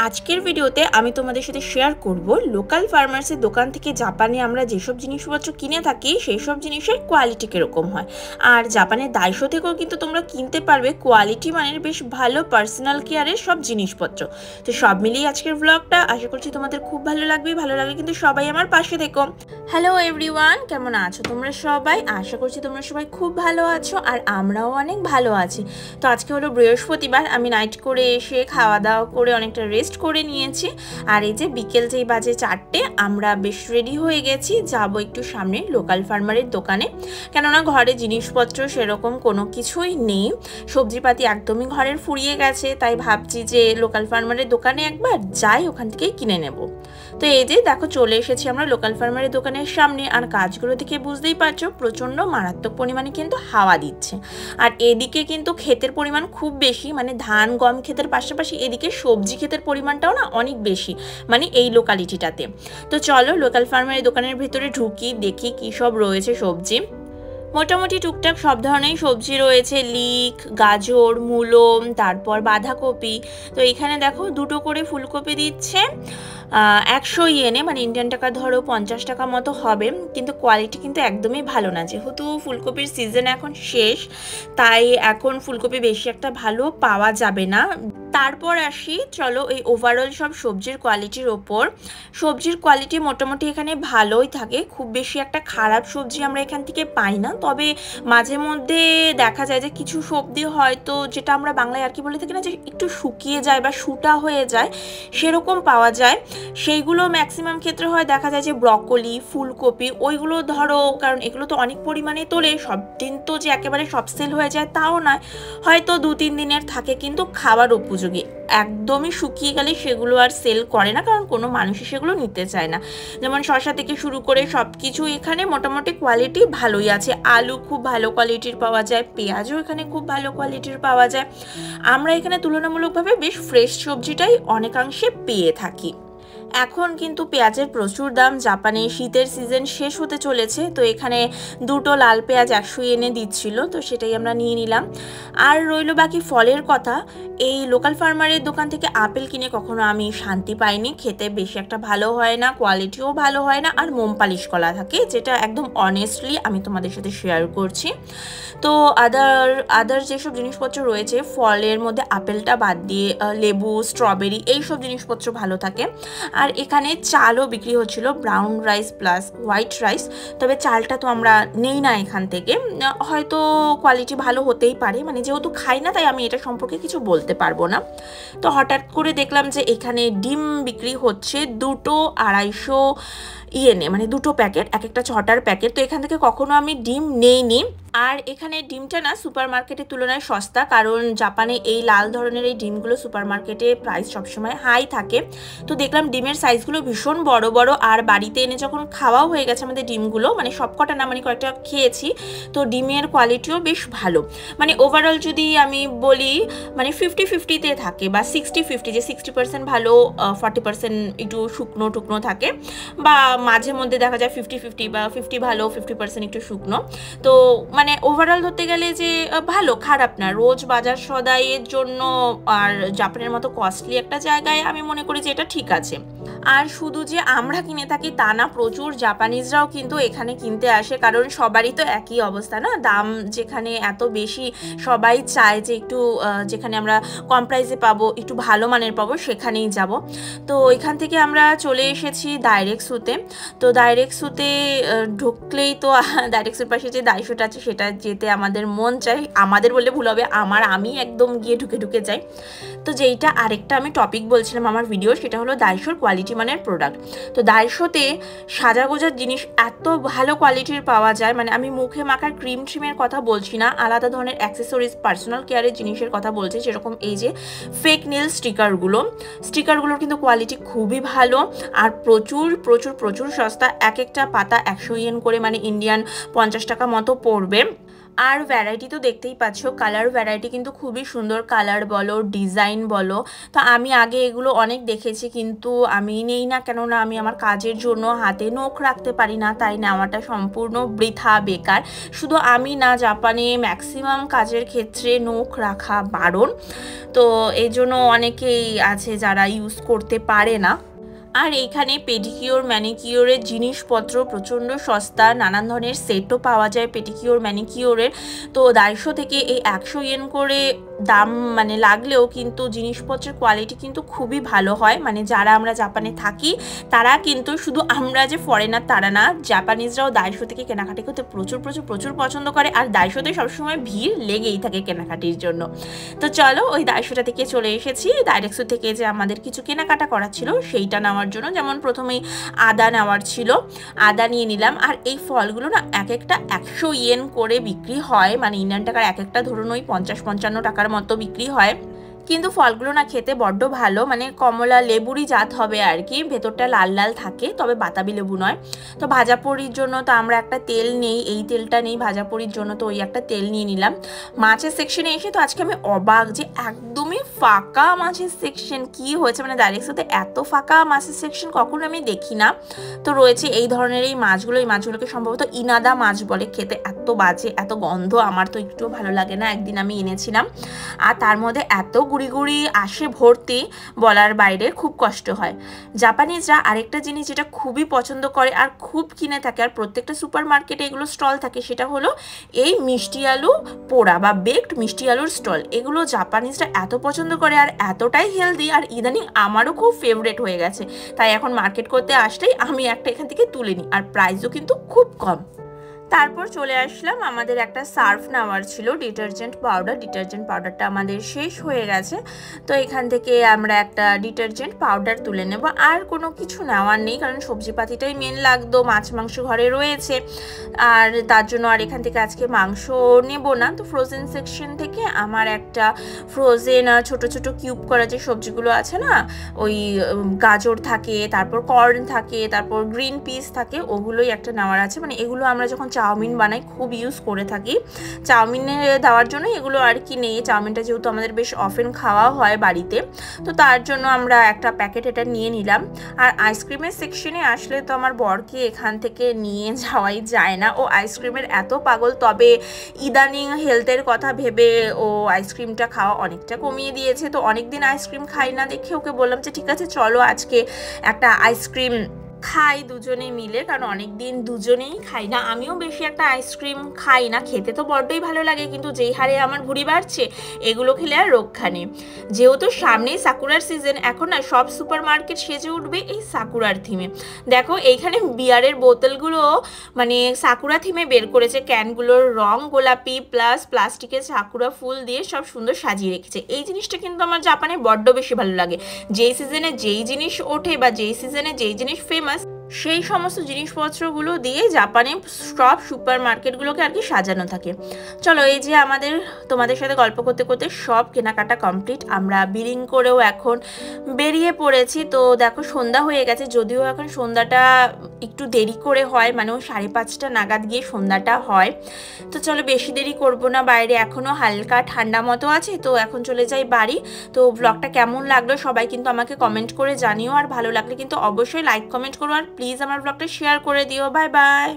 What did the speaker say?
আজকের ভিডিওতে আমি তোমাদের সাথে শেয়ার করব লোকাল ফার্মার্সের দোকান থেকে জাপানে আমরা যেসব জিনিসপত্র কিনে থাকি সেই সব জিনিসের কোয়ালিটি কীরকম হয়। আর জাপানের দাইশো থেকেও কিন্তু তোমরা কিনতে পারবে কোয়ালিটি মানের বেশ ভালো পার্সোনাল কেয়ারের সব জিনিসপত্র। তো সব মিলিয়ে আজকের ব্লগটা আশা করছি তোমাদের খুব ভালো লাগবে। ভালো লাগলে কিন্তু সবাই আমার পাশে থেকো। হ্যালো এভরিওয়ান, কেমন আছো তোমরা সবাই? আশা করছি তোমরা সবাই খুব ভালো আছো আর আমরাও অনেক ভালো আছি। তো আজকে হলো বৃহস্পতিবার, আমি নাইট করে এসে খাওয়া দাওয়া করে অনেকটা রেস্ট করে নিয়েছি। আর এই যে বিকেল যেই বাজে 4টে, আমরা বেশ রেডি হয়ে গেছি, যাব একটু সামনে লোকাল ফার্মারের দোকানে। কেননা ঘরে জিনিসপত্র সেরকম কোনো কিছুই নেই, সবজিপাতি একদমই ঘরের ফুরিয়ে গেছে, তাই ভাবছি যে লোকাল ফার্মারের দোকানে একবার যাই, ওখান থেকেই কিনে নেব। তো এই যে দেখো চলে এসেছি আমরা লোকাল ফার্মারের দোকানের সামনে। আর গাছগুলো থেকে বুঝতেই পারছো প্রচণ্ড মারাত্মক পরিমাণে কিন্তু হাওয়া দিচ্ছে। আর এদিকে কিন্তু ক্ষেতের পরিমাণ খুব বেশি, মানে ধান গম ক্ষেতের পাশাপাশি এদিকে সবজি ক্ষেতের পরিমাণটাও না অনেক বেশি, মানে এই লোকালিটিটাতে। তো চলো লোকাল ফার্মারের দোকানের ভিতরে ঢুকি, দেখি কী সব রয়েছে সবজি। মোটামুটি টুকটাক সব ধরনের সবজি রয়েছে, লিক, গাজর, মূলো, তারপর বাঁধাকপি। তো এখানে দেখো 2টো করে ফুলকপি দিচ্ছে 100 ইয়েনে, মানে ইন্ডিয়ান টাকা ধরো 50 টাকা মতো হবে। কিন্তু কোয়ালিটি কিন্তু একদমই ভালো না, যেহেতু ফুলকপির সিজন এখন শেষ, তাই এখন ফুলকপি বেশি একটা ভালো পাওয়া যাবে না। তারপর আসি চলো এই ওভারঅল সব সবজির কোয়ালিটির ওপর। সবজির কোয়ালিটি মোটামুটি এখানে ভালোই থাকে, খুব বেশি একটা খারাপ সবজি আমরা এখান থেকে পাই না। তবে মাঝে মধ্যে দেখা যায় যে কিছু সবজি হয়তো, যেটা আমরা বাংলায় আর কি বলে থাকি না, যে একটু শুকিয়ে যায় বা শুটা হয়ে যায়, সেরকম পাওয়া যায়। সেইগুলো ম্যাক্সিমাম ক্ষেত্রে হয় দেখা যায় যে ব্রকলি, ফুলকপি, ওইগুলো ধরো, কারণ এগুলো তো অনেক পরিমাণে তোলে, সব দিন তো যে একেবারে সব সেল হয়ে যায় তাও নয়, হয়তো 2-3 দিনের থাকে কিন্তু খাবার উপযোগী। একদমই শুকিয়ে গেলে সেগুলো আর সেল করে না, কারণ কোনো মানুষই সেগুলো নিতে চায় না। যেমন শসা থেকে শুরু করে সব কিছু এখানে মোটামুটি কোয়ালিটি ভালোই আছে। আলু খুব ভালো কোয়ালিটির পাওয়া যায়, পেঁয়াজও এখানে খুব ভালো কোয়ালিটির পাওয়া যায়। আমরা এখানে তুলনামূলকভাবে বেশ ফ্রেশ সবজিটাই অনেকাংশে পেয়ে থাকি। এখন কিন্তু পেঁয়াজের প্রচুর দাম, জাপানে শীতের সিজন শেষ হতে চলেছে, তো এখানে 2টো লাল পেঁয়াজ 100 ইয়েনে দিচ্ছিল, তো সেটাই আমরা নিয়ে নিলাম। আর রইল বাকি ফলের কথা। এই লোকাল ফার্মারের দোকান থেকে আপেল কিনে কখনো আমি শান্তি পাইনি, খেতে বেশি একটা ভালো হয় না, কোয়ালিটিও ভালো হয় না, আর মোম পালিশ করা থাকে, যেটা একদম অনেস্টলি আমি তোমাদের সাথে শেয়ার করছি। তো আদার যেসব জিনিসপত্র রয়েছে, ফলের মধ্যে আপেলটা বাদ দিয়ে লেবু, স্ট্রবেরি, এইসব জিনিসপত্র ভালো থাকে। আর এখানে চালও বিক্রি হচ্ছিল, brown rice plus white rice. তবে চালটা তো আমরা নেই না এখান থেকে, হয়তো কোয়ালিটি ভালো হতেই পারে, মানে যেহেতু খাই না তাই আমি এটা সম্পর্কে কিছু বলতে পারবো না। তো হঠাৎ করে দেখলাম যে এখানে ডিম বিক্রি হচ্ছে 2টো 250 ইয়েনে, মানে 2টো প্যাকেট, এক একটা 6টার প্যাকেট। তো এখান থেকে কখনো আমি ডিম নেইনি। আর এখানে ডিমটা না সুপার মার্কেটের তুলনায় সস্তা, কারণ জাপানে এই লাল ধরনের এই ডিমগুলো সুপার মার্কেটে প্রাইস সবসময় হাই থাকে। তো দেখলাম ডিমের সাইজগুলো ভীষণ বড় বড়, আর বাড়িতে এনে যখন খাওয়াও হয়ে গেছে আমাদের ডিমগুলো, মানে সবকটা না, মানে কয়েকটা খেয়েছি, তো ডিমের কোয়ালিটিও বেশ ভালো। মানে ওভারঅল যদি আমি বলি, মানে 50-50তে থাকে, বা 60-50, যে 60% ভালো, 40% একটু শুকনো টুকনো থাকে, বা মাঝে মধ্যে দেখা যায় 50-50, বা 50 ভালো 50% একটু শুকনো। তো মানে ওভারঅল ধরতে গেলে যে ভালো, খারাপ না। রোজ বাজার সদাইয়ের জন্য আর জাপানের মতো কস্টলি একটা জায়গায় আমি মনে করি যে এটা ঠিক আছে। আর শুধু যে আমরা কিনে থাকি তা না, প্রচুর জাপানিজরাও কিন্তু এখানে কিনতে আসে, কারণ সবারই তো একই অবস্থা না, দাম যেখানে এত বেশি, সবাই চায় যে একটু যেখানে আমরা কম প্রাইসে পাবো, একটু ভালো মানের পাবো, সেখানেই যাব। তো এখান থেকে আমরা চলে এসেছি ডাইরেক্টসুতে। তো ডাইরেক্টসুতে ঢুকলেই তো ডাইরেক্টসুর পাশে যে দাইশোটা আছে সেটা যেতে আমাদের মন চাই, আমাদের বললে ভুল হবে, আমি একদম গিয়ে ঢুকে যাই। তো যেইটা আরেকটা আমি টপিক বলছিলাম আমার ভিডিও, সেটা হলো দাইশোর কোয়ালিটি মানের প্রোডাক্ট। তো দাইশোতে সাজাগোজার জিনিস এত ভালো কোয়ালিটির পাওয়া যায়, মানে আমি মুখে মাখার ট্রিমের কথা বলছি না, আলাদা ধরনের অ্যাক্সেসরিজ, পার্সোনাল কেয়ারের জিনিসের কথা বলছি, যেরকম এই যে ফেক নেল স্টিকারগুলোর কিন্তু কোয়ালিটি খুবই ভালো, আর প্রচুর প্রচুর প্রচুর সস্তা। এক একটা পাতা 100 ইয়েন করে, মানে ইন্ডিয়ান 50 টাকা মতো পড়বে। আর ভ্যারাইটি তো দেখতেই পাচ্ছ, কালার ভ্যারাইটি কিন্তু খুবই সুন্দর, কালার বলো ডিজাইন বলো। তো আমি আগে এগুলো অনেক দেখেছি কিন্তু আমি নেই না, কেননা আমি আমার কাজের জন্য হাতে নখ রাখতে পারি না, তাই নেওয়াটা সম্পূর্ণ বৃথা বেকার। শুধু আমি না, জাপানে ম্যাক্সিমাম কাজের ক্ষেত্রে নখ রাখা বারণ, তো এই জন্য অনেকেই আছে যারা ইউজ করতে পারে না। আর এইখানে পেডিকিওর ম্যানিকিওরের জিনিসপত্র প্রচণ্ড সস্তা, নানান ধরনের সেটও পাওয়া যায় পেডিকিওর ম্যানিকিওরের। তো 250 থেকে এই 100 ইয়েন করে দাম মানে লাগলেও কিন্তু জিনিসপত্রের কোয়ালিটি কিন্তু খুবই ভালো হয়। মানে যারা আমরা জাপানে থাকি তারা কিন্তু, শুধু আমরা যে ফরেনার তারা না, জাপানিজরাও 250 থেকে কেনাকাটি করতে প্রচুর প্রচুর প্রচুর পছন্দ করে। আর 250-তে সবসময় ভিড় লেগেই থাকে কেনাকাটির জন্য। তো চলো ওই 250টা থেকে চলে এসেছি ডাইরেক্টসু থেকে, যে আমাদের কিছু কেনাকাটা করা ছিল সেইটা নেওয়ার জন্য। যেমন প্রথমেই আদা নেওয়ার ছিল, আদা নিয়ে নিলাম। আর এই ফলগুলো না এক একটা 100 ইয়েন করে বিক্রি হয়, মানে ইন্ডিয়ান টাকার এক একটা ধরুন ওই 50-55 টাকার মতো বিক্রি হয়। কিন্তু ফলগুলো না খেতে বড্ড ভালো, মানে কমলা লেবুরই জাত হবে আর কি, ভেতরটা লাল লাল থাকে, তবে বাতাবি লেবু নয়। তো ভাজাপোড়ির জন্য তো আমরা একটা তেল নেই, এই তেলটা নেই ভাজাপোড়ির জন্য, তো ওই একটা তেল নিয়ে নিলাম। মাছের সেকশনে এসে তো আজকে আমি অবাক যে একদমই ফাঁকা মাছের সেকশন। কি হয়েছে মানে ডাইরেক্টসতে এত ফাঁকা মাছের সেকশন কখনো আমি দেখি না। তো রয়েছে এই ধরনের এই মাছগুলো, এই মাছগুলোকে সম্ভবত ইনাদা মাছ বলে, খেতে এত বাজে, এত গন্ধ, আমার তো একটুও ভালো লাগে না। একদিন আমি এনেছিলাম আর তার মধ্যে এত গুড়ি গুড়ি আসে ভর্তি, বলার বাইরে, খুব কষ্ট হয়। জাপানিজরা আরেকটা জিনিস যেটা খুবই পছন্দ করে আর খুব কিনে থাকে, আর প্রত্যেকটা সুপার মার্কেটে এগুলো স্টল থাকে, সেটা হলো এই মিষ্টি আলু পোড়া বা বেকড মিষ্টি আলুর স্টল। এগুলো জাপানিজরা এত পছন্দ করে আর এতটাই হেলদি, আর ইদানিং আমারও খুব ফেভারেট হয়ে গেছে। তাই এখন মার্কেট করতে আসলেই আমি একটা এখান থেকে তুলে নিই, আর প্রাইসও কিন্তু খুব কম। তারপর চলে আসলাম, আমাদের একটা সার্ফ নেওয়ার ছিল, ডিটারজেন্ট পাউডার। ডিটারজেন্ট পাউডারটা আমাদের শেষ হয়ে গেছে, তো এখান থেকে আমরা একটা ডিটারজেন্ট পাউডার তুলে নেব। আর কোনো কিছু নেওয়ার নেই, কারণ সবজিপাতিটাই মেন লাগতো, মাছ মাংস ঘরে রয়েছে, আর তার জন্য আর এখান থেকে আজকে মাংস নেব না। তো ফ্রোজেন সেকশন থেকে আমার একটা ফ্রোজেন ছোট ছোট কিউব করা যে সবজিগুলো আছে না, ওই গাজর থাকে, তারপর কর্ন থাকে, তারপর গ্রিন পিস থাকে, ওগুলোই একটা নেওয়ার আছে। মানে এগুলো আমরা যখন চাউমিন বানাই খুব ইউজ করে থাকি, চাউমিনে দেওয়ার জন্য এগুলো আর কি নেই। চাউমিনটা যেহেতু আমাদের বেশ অফেন খাওয়া হয় বাড়িতে, তো তার জন্য আমরা একটা প্যাকেট এটা নিয়ে নিলাম। আর আইসক্রিমের সেকশনে আসলে তো আমার বরকে এখান থেকে নিয়ে যাওয়াই যায় না, ও আইসক্রিমের এত পাগল। তবে ইদানিং হেলথের কথা ভেবে ও আইসক্রিমটা খাওয়া অনেকটা কমিয়ে দিয়েছে। তো অনেকদিন আইসক্রিম খাই না দেখে ওকে বললাম যে ঠিক আছে চলো আজকে একটা আইসক্রিম খাই দুজনে মিলে, কারণ অনেকদিন দুজনেই খাই না। আমিও বেশি একটা আইসক্রিম খাই না, খেতে তো বড্ডই ভালো লাগে, কিন্তু যেই হারে আমার ভুঁড়ি বাড়ছে এগুলো খেলে আর রক্ষা নেই। যেহেতু সামনেই সাকুরার সিজন, এখন না সব সুপার মার্কেট সেজে উঠবে এই সাকুরার থিমে। দেখো এইখানে বিয়ারের বোতলগুলো মানে সাকুরা থিমে বের করেছে, ক্যানগুলোর রং গোলাপি প্লাস প্লাস্টিকের সাকুরা ফুল দিয়ে সব সুন্দর সাজিয়ে রেখেছে। এই জিনিসটা কিন্তু আমার জাপানে বড্ড বেশি ভালো লাগে। যেই সিজনে যেই জিনিস ওঠে বা যেই সিজনে যেই জিনিস ফেমাস, সেই সমস্ত জিনিসপত্রগুলো দিয়ে জাপানে সব সুপার মার্কেটগুলোকে আর কি সাজানো থাকে। চলো এই যে আমাদের তোমাদের সাথে গল্প করতে করতে সব কেনাকাটা কমপ্লিট, আমরা বিলিং করেও এখন বেরিয়ে পড়েছি। তো দেখো সন্ধ্যা হয়ে গেছে, যদিও এখন সন্ধ্যাটা একটু দেরি করে হয়, মানে ওই 5:30 নাগাদ গিয়ে সন্ধ্যাটা হয়। তো চলো বেশি দেরি করব না, বাইরে এখনও হালকা ঠান্ডা মতো আছে, তো এখন চলে যাই বাড়ি। তো ব্লগটা কেমন লাগলো সবাই কিন্তু আমাকে কমেন্ট করে জানিও, আর ভালো লাগলে কিন্তু অবশ্যই লাইক কমেন্ট করো, আর প্লিজ আমার ব্লগটা শেয়ার করে দিও। Bye bye.